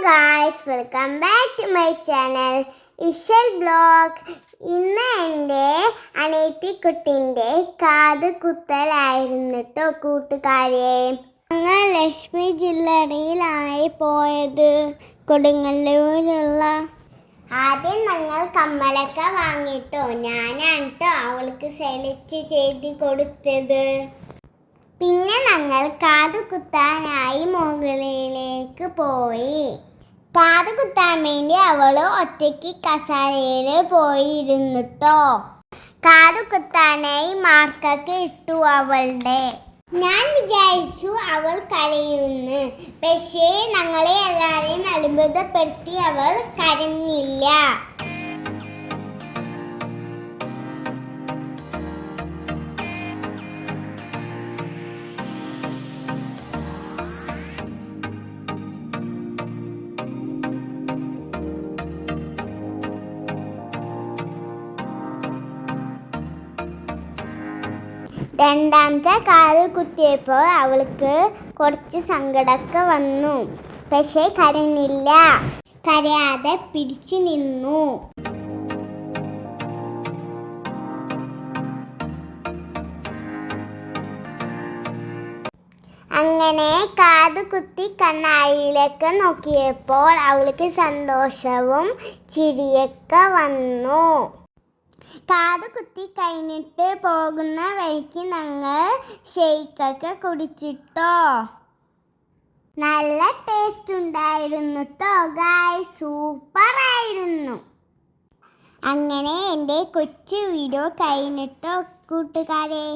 Guys, welcome back to my channel Ishal blog. ഇന്ന് എൻ്റെ അനിയത്തിക്കുട്ടിൻ്റെ കാത് കുത്തലായിരുന്നു കേട്ടോ കൂട്ടുകാരെ. ഞങ്ങൾ ലക്ഷ്മി ജില്ലയിലാണ് പോയത്, കൊടുങ്ങല്ലൂരുള്ള. ആദ്യം ഞങ്ങൾ കമ്മലൊക്കെ വാങ്ങിട്ടോ. ഞാനാണ് കേട്ടോ അവൾക്ക് സെലക്ട് ചെയ്ത് കൊടുത്തത്. പിന്നെ ഞങ്ങൾ കാത് കുത്താനായി മുകളിലേക്ക് പോയി. കാത് കുത്താൻ വേണ്ടി അവൾ ഒറ്റയ്ക്ക് കസേരയിൽ പോയിരുന്നുട്ടോ. കാത് കുത്താനായി മാർക്കൊക്കെ ഇട്ടു അവളുടെ. ഞാൻ വിചാരിച്ചു അവൾ കരയുമെന്ന്. പക്ഷേ ഞങ്ങളെ എല്ലാവരെയും അത്ഭുതപ്പെടുത്തി അവൾ കരഞ്ഞില്ല. രണ്ടാമത്തെ കാത് കുത്തിയപ്പോൾ അവൾക്ക് കുറച്ച് സങ്കടമൊക്കെ വന്നു. പക്ഷേ കരഞ്ഞില്ല, കരയാതെ പിടിച്ചു നിന്നു. അങ്ങനെ കാത് കുത്തി കണ്ണാടിയിലേക്ക് നോക്കിയപ്പോൾ അവൾക്ക് സന്തോഷവും ചിരിയൊക്കെ വന്നു. കാത് കുത്തി കഴിഞ്ഞിട്ട് പോകുന്ന വഴിക്ക് ഞങ്ങൾ ഷെയ്ക്കൊക്കെ കുടിച്ചിട്ടോ. നല്ല ടേസ്റ്റ് ഉണ്ടായിരുന്നു കേട്ടോ ഗായ്സ്, സൂപ്പറായിരുന്നു. അങ്ങനെ എൻ്റെ കൊച്ചു വീഡിയോ കഴിഞ്ഞിട്ടോ കൂട്ടുകാരെ.